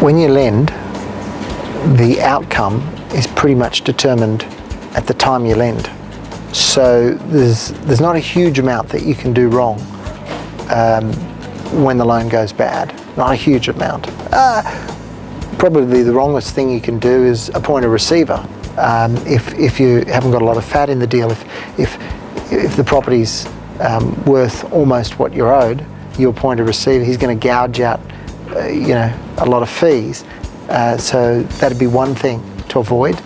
When you lend, the outcome is pretty much determined at the time you lend. So there's not a huge amount that you can do wrong when the loan goes bad. Not a huge amount. Probably the wrongest thing you can do is appoint a receiver. If you haven't got a lot of fat in the deal, if the property's worth almost what you're owed, you appoint a receiver. He's going to gouge out a lot of fees. So that'd be one thing to avoid.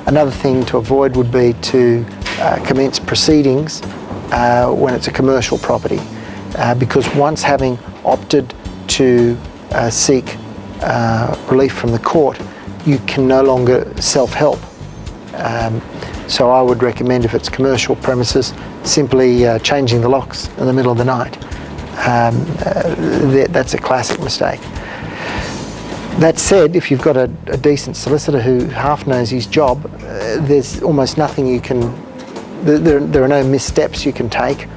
Another thing to avoid would be to commence proceedings when it's a commercial property, because once having opted to seek relief from the court, you can no longer self-help. So I would recommend, if it's commercial premises, simply changing the locks in the middle of the night. That's a classic mistake. That said, if you've got a decent solicitor who half knows his job, there's almost nothing you can, there are no missteps you can take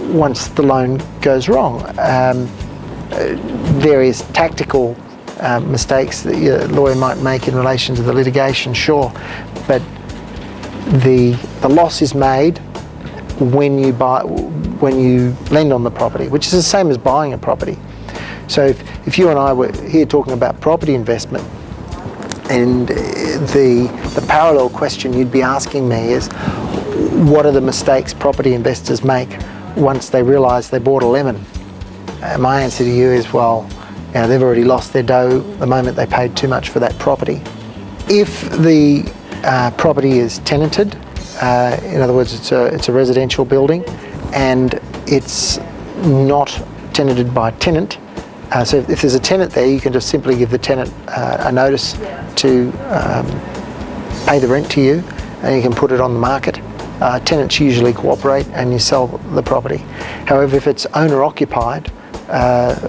once the loan goes wrong. Various tactical mistakes that your lawyer might make in relation to the litigation, sure, but the loss is made when you lend on the property, which is the same as buying a property. So if you and I were here talking about property investment, and the parallel question you'd be asking me is, what are the mistakes property investors make once they realise they bought a lemon? My answer to you is, well, they've already lost their dough the moment they paid too much for that property. If the property is tenanted, in other words, it's a residential building, and it's not tenanted by a tenant, so if there's a tenant there, you can just simply give the tenant a notice to pay the rent to you, and you can put it on the market. Tenants usually cooperate, and you sell the property. However, if it's owner-occupied,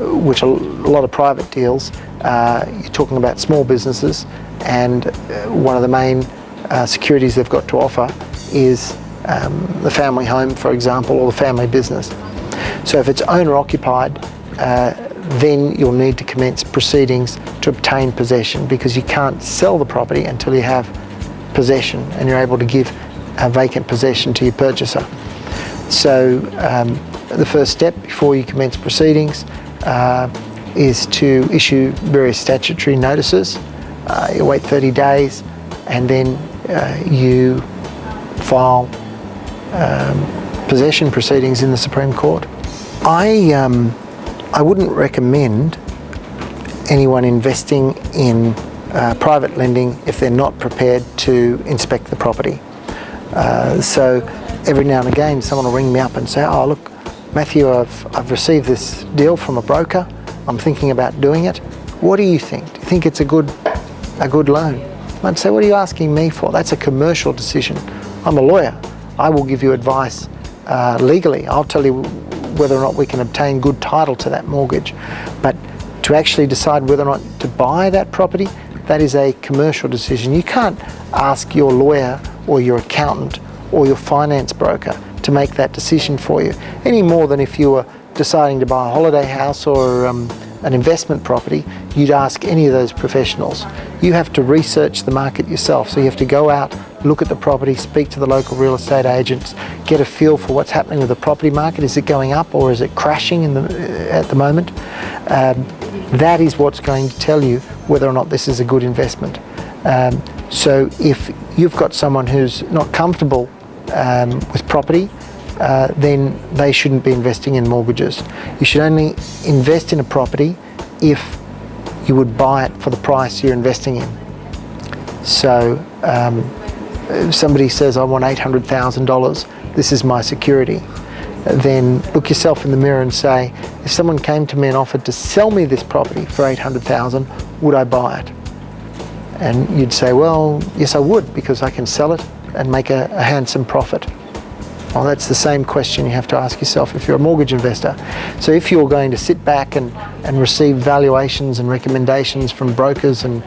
which a lot of private deals, you're talking about small businesses, and one of the main securities they've got to offer is the family home, for example, or the family business. So if it's owner-occupied, then you'll need to commence proceedings to obtain possession, because you can't sell the property until you have possession and you're able to give a vacant possession to your purchaser. So the first step before you commence proceedings is to issue various statutory notices. You wait 30 days, and then you file possession proceedings in the Supreme Court. I wouldn't recommend anyone investing in private lending if they're not prepared to inspect the property. So every now and again someone will ring me up and say, oh look, Matthew, I've received this deal from a broker, I'm thinking about doing it. What do you think? Do you think it's a good loan? I'd say, what are you asking me for? That's a commercial decision. I'm a lawyer. I will give you advice legally. I'll tell you whether or not we can obtain good title to that mortgage. But to actually decide whether or not to buy that property, that is a commercial decision. You can't ask your lawyer or your accountant or your finance broker to make that decision for you, any more than if you were deciding to buy a holiday house or an investment property, you'd ask any of those professionals. You have to research the market yourself, so you have to go out, look at the property, speak to the local real estate agents, get a feel for what's happening with the property market. Is it going up or is it crashing at the moment? That is what's going to tell you whether or not this is a good investment. So if you've got someone who's not comfortable with property, then they shouldn't be investing in mortgages. You should only invest in a property if you would buy it for the price you're investing in. So if somebody says, I want $800,000, this is my security, then look yourself in the mirror and say, if someone came to me and offered to sell me this property for $800,000, would I buy it? And you'd say, well, yes I would, because I can sell it and make a handsome profit. Well, that's the same question you have to ask yourself if you're a mortgage investor. So if you're going to sit back and receive valuations and recommendations from brokers and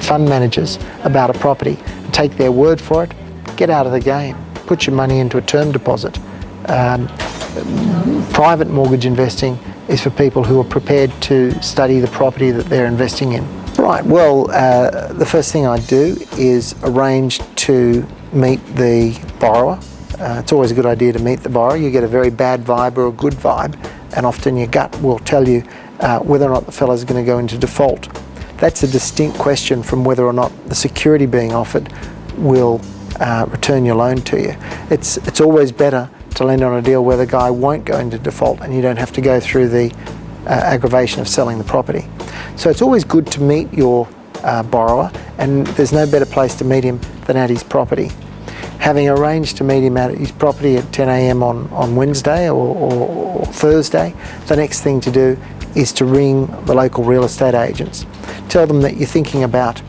fund managers about a property, and take their word for it, get out of the game. Put your money into a term deposit. Private mortgage investing is for people who are prepared to study the property that they're investing in. Right, well, the first thing I do is arrange to meet the borrower. It's always a good idea to meet the borrower. You get a very bad vibe or a good vibe, and often your gut will tell you whether or not the fellow's going to go into default. That's a distinct question from whether or not the security being offered will return your loan to you. It's always better to lend on a deal where the guy won't go into default and you don't have to go through the aggravation of selling the property. So it's always good to meet your borrower, and there's no better place to meet him than at his property. Having arranged to meet him at his property at 10 a.m. on Wednesday or Thursday, the next thing to do is to ring the local real estate agents. Tell them that you're thinking about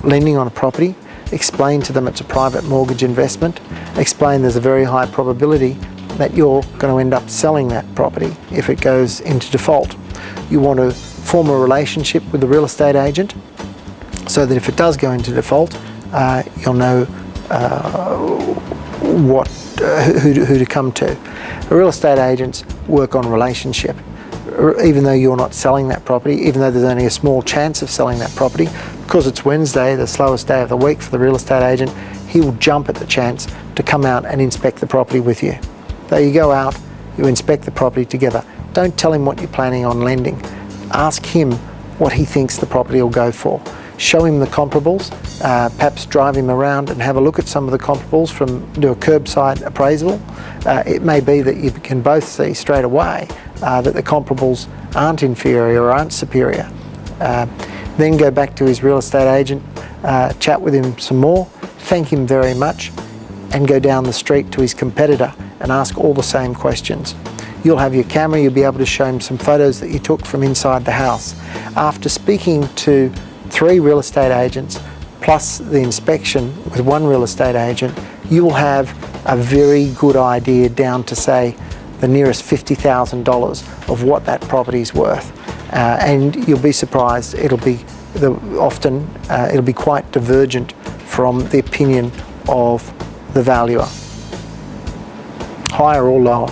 lending on a property. Explain to them it's a private mortgage investment. Explain there's a very high probability that you're going to end up selling that property if it goes into default. You want to form a relationship with the real estate agent so that if it does go into default, you'll know who to come to. The real estate agents work on relationship. Even though you're not selling that property, even though there's only a small chance of selling that property, because it's Wednesday, the slowest day of the week for the real estate agent, he will jump at the chance to come out and inspect the property with you. So you go out, you inspect the property together. Don't tell him what you're planning on lending. Ask him what he thinks the property will go for. Show him the comparables, perhaps drive him around and have a look at some of the comparables do a curbside appraisal. It may be that you can both see straight away that the comparables aren't inferior or aren't superior. Then go back to his real estate agent, chat with him some more, thank him very much, and go down the street to his competitor and ask all the same questions. You'll have your camera, you'll be able to show him some photos that you took from inside the house. After speaking to 3 real estate agents, plus the inspection with 1 real estate agent, you will have a very good idea down to, say, the nearest $50,000 of what that property is worth. And you'll be surprised, it'll be quite divergent from the opinion of the valuer, higher or lower.